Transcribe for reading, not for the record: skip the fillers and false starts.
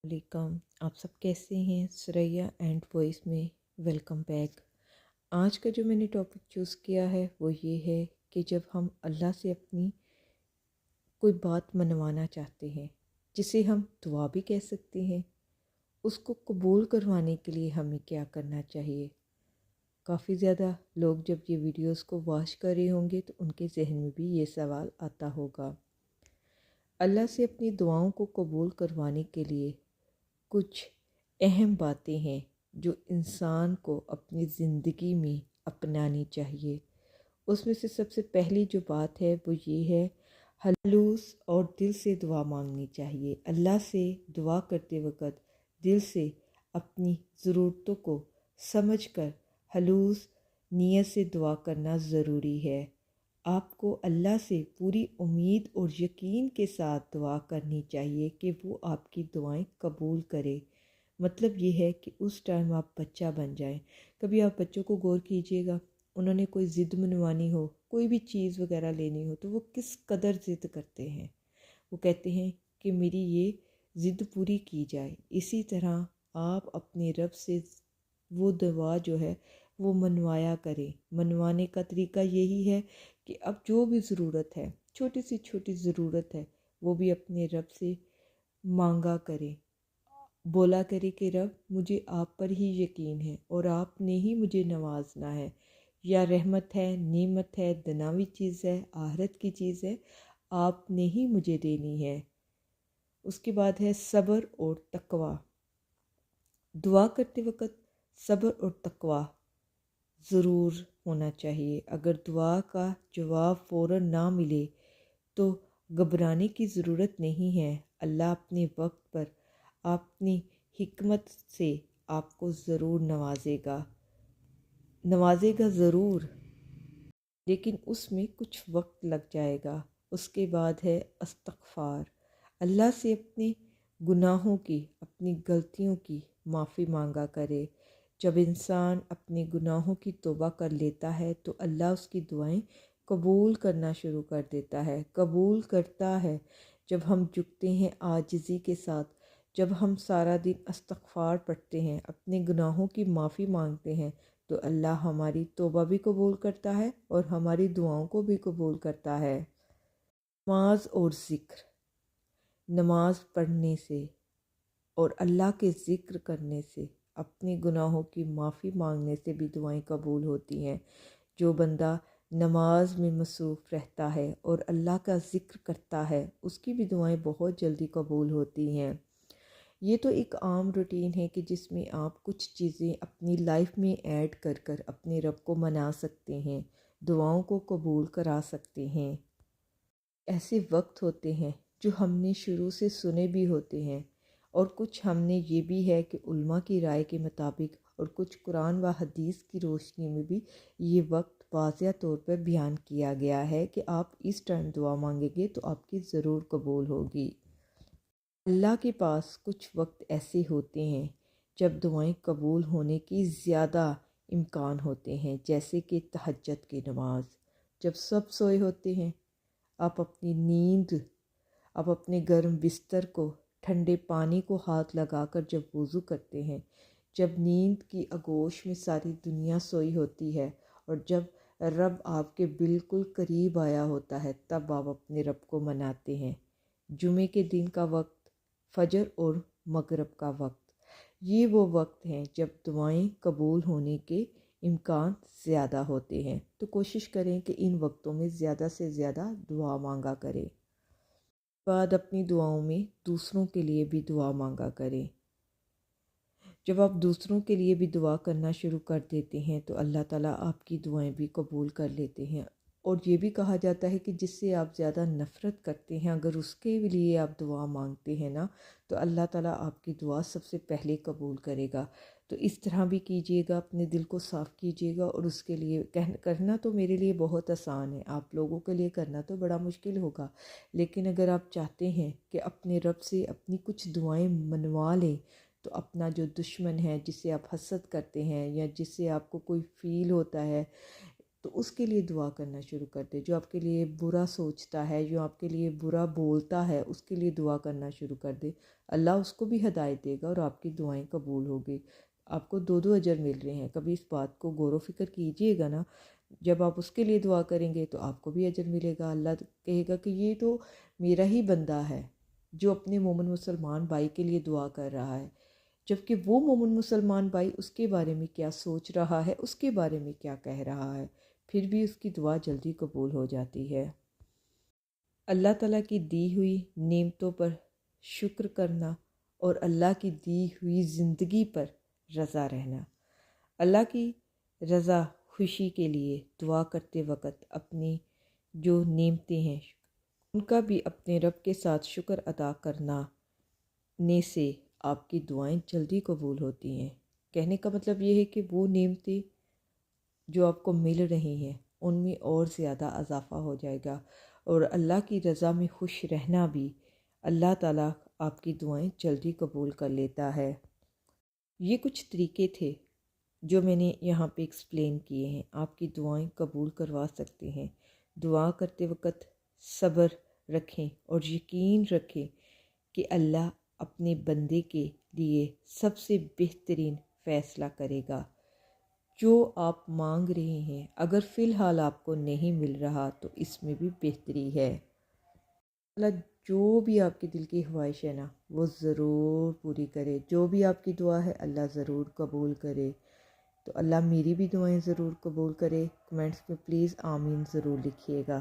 वालेकुम। आप सब कैसे हैं? सुरैया एंड वॉइस में वेलकम बैक। आज का जो मैंने टॉपिक चूज़ किया है वो ये है कि जब हम अल्लाह से अपनी कोई बात मनवाना चाहते हैं, जिसे हम दुआ भी कह सकते हैं, उसको कबूल करवाने के लिए हमें क्या करना चाहिए। काफ़ी ज़्यादा लोग जब ये वीडियोस को वॉच कर रहे होंगे तो उनके जहन में भी ये सवाल आता होगा। अल्लाह से अपनी दुआओं को कबूल करवाने के लिए कुछ अहम बातें हैं जो इंसान को अपनी ज़िंदगी में अपनानी चाहिए। उसमें से सबसे पहली जो बात है वो ये है, खलूस और दिल से दुआ मांगनी चाहिए। अल्लाह से दुआ करते वक्त दिल से अपनी ज़रूरतों को समझकर खलूस नीयत से दुआ करना ज़रूरी है। आपको अल्लाह से पूरी उम्मीद और यकीन के साथ दुआ करनी चाहिए कि वो आपकी दुआएं कबूल करे। मतलब ये है कि उस टाइम आप बच्चा बन जाएं। कभी आप बच्चों को गौर कीजिएगा, उन्होंने कोई ज़िद मनवानी हो, कोई भी चीज़ वगैरह लेनी हो तो वो किस कदर ज़िद करते हैं। वो कहते हैं कि मेरी ये ज़िद पूरी की जाए। इसी तरह आप अपने रब से वो दुआ जो है वो मनवाया करें। मनवाने का तरीका यही है कि अब जो भी ज़रूरत है, छोटी सी छोटी ज़रूरत है, वो भी अपने रब से मांगा करें। बोला करे कि रब मुझे आप पर ही यकीन है और आपने ही मुझे नवाजना है। या रहमत है, नेमत है, दुनियावी चीज़ है, आखिरत की चीज़ है, आपने ही मुझे देनी है। उसके बाद है सब्र और तकवा। दुआ करते वक्त सब्र और तकवा ज़रूर होना चाहिए। अगर दुआ का जवाब फ़ौरन ना मिले तो घबराने की ज़रूरत नहीं है। अल्लाह अपने वक्त पर अपनी हिकमत से आपको ज़रूर नवाजेगा ज़रूर, लेकिन उसमें कुछ वक्त लग जाएगा। उसके बाद है इस्तग़फ़ार। अल्लाह से अपने गुनाहों की, अपनी गलतियों की माफ़ी मांगा करे। जब इंसान अपने गुनाहों की तौबा कर लेता है तो अल्लाह उसकी दुआएं कबूल करना शुरू कर देता है, कबूल करता है। जब हम झुकते हैं आजिज़ी के साथ, जब हम सारा दिन इस्तग़फ़ार पढ़ते हैं, अपने गुनाहों की माफ़ी मांगते हैं, तो अल्लाह हमारी तौबा भी कबूल करता है और हमारी दुआओं को भी कबूल करता है। नमाज और ज़िक्र। नमाज पढ़ने से और अल्लाह के ज़िक्र करने से, अपने गुनाहों की माफ़ी मांगने से भी दुआएं कबूल होती हैं। जो बंदा नमाज में मसरूफ़ रहता है और अल्लाह का ज़िक्र करता है, उसकी भी दुआएं बहुत जल्दी कबूल होती हैं। ये तो एक आम रूटीन है कि जिसमें आप कुछ चीज़ें अपनी लाइफ में ऐड कर कर अपने रब को मना सकते हैं, दुआओं को कबूल करा सकते हैं। ऐसे वक्त होते हैं जो हमने शुरू से सुने भी होते हैं, और कुछ हमने ये भी है कि उल्मा की राय के मुताबिक और कुछ कुरान व हदीस की रोशनी में भी ये वक्त वाज़िया तौर पर बयान किया गया है कि आप इस टाइम दुआ मांगेंगे तो आपकी ज़रूर कबूल होगी। अल्लाह के पास कुछ वक्त ऐसे होते हैं जब दुआएं कबूल होने की ज़्यादा इम्कान होते हैं, जैसे कि तहज्जुद की नमाज। जब सब सोए होते हैं, आप अपनी नींद, आप अपने गर्म बिस्तर को, ठंडे पानी को हाथ लगाकर जब वज़ू करते हैं, जब नींद की आगोश में सारी दुनिया सोई होती है और जब रब आपके बिल्कुल करीब आया होता है, तब आप अपने रब को मनाते हैं। जुमे के दिन का वक्त, फजर और मगरिब का वक्त, ये वो वक्त हैं जब दुआएं कबूल होने के इम्कान ज़्यादा होते हैं। तो कोशिश करें कि इन वक्तों में ज़्यादा से ज़्यादा दुआ मांगा करें। बाद अपनी दुआओं में दूसरों के लिए भी दुआ मांगा करें। जब आप दूसरों के लिए भी दुआ करना शुरू कर देते हैं तो अल्लाह ताला आपकी दुआएं भी कबूल कर लेते हैं। और ये भी कहा जाता है कि जिससे आप ज़्यादा नफ़रत करते हैं, अगर उसके लिए आप दुआ मांगते हैं ना, तो अल्लाह ताला आपकी दुआ सबसे पहले कबूल करेगा। तो इस तरह भी कीजिएगा, अपने दिल को साफ़ कीजिएगा। और उसके लिए करना तो मेरे लिए बहुत आसान है, आप लोगों के लिए करना तो बड़ा मुश्किल होगा। लेकिन अगर आप चाहते हैं कि अपने रब से अपनी कुछ दुआएं मनवा लें, तो अपना जो दुश्मन है, जिसे आप हसद करते हैं या जिससे आपको कोई फ़ील होता है تو اس کے لیے دعا کرنا شروع کر دے۔ جو آپ کے لیے برا سوچتا ہے، جو آپ کے لیے برا بولتا ہے، اس کے لیے دعا کرنا شروع کر دے، اللہ اس کو بھی ہدایت دے گا اور آپ کی دعائیں قبول ہوگی۔ آپ کو دو دو اجر مل رہے ہیں۔ کبھی اس بات کو غور و فکر کیجئے گا نا، جب آپ اس کے لیے دعا کریں گے تو آپ کو بھی اجر ملے گا۔ اللہ کہے گا کہ یہ تو میرا ہی بندہ ہے جو اپنے مومن مسلمان بھائی کے لیے دعا کر رہا ہے، جبکہ وہ مومن مسلمان بھائی اس کے بارے میں کیا سوچ رہا ہے، اس کے بارے میں کیا کہہ رہا ہے، پھر بھی اس کی دعا جلدی قبول ہو جاتی ہے۔ اللہ تعالیٰ کی دی ہوئی نعمتوں پر شکر کرنا اور اللہ کی دی ہوئی زندگی پر رضا رہنا۔ اللہ کی رضا خوشی کے لیے دعا کرتے وقت اپنی جو نعمتیں ہیں ان کا بھی اپنے رب کے ساتھ شکر ادا کرنا نے سے آپ کی دعائیں جلدی قبول ہوتی ہیں۔ کہنے کا مطلب یہ ہے کہ وہ نعمتیں جو آپ کو مل رہی ہیں ان میں اور زیادہ اضافہ ہو جائے گا، اور اللہ کی رضا میں خوش رہنا بھی اللہ تعالیٰ آپ کی دعائیں جلدی قبول کر لیتا ہے۔ یہ کچھ طریقے تھے جو میں نے یہاں پہ ایکسپلین کیے ہیں، آپ کی دعائیں قبول کروا سکتے ہیں۔ دعا کرتے وقت صبر رکھیں اور یقین رکھیں کہ اللہ اپنے بندے کے لیے سب سے بہترین فیصلہ کرے گا۔ جو آپ مانگ رہے ہیں اگر فی الحال آپ کو نہیں مل رہا تو اس میں بھی بہتری ہے۔ اللہ جو بھی آپ کے دل کی خواہش ہے نا وہ ضرور پوری کرے، جو بھی آپ کی دعا ہے اللہ ضرور قبول کرے۔ تو اللہ میری بھی دعائیں ضرور قبول کرے۔ کمنٹس میں پلیز آمین ضرور لکھیے گا۔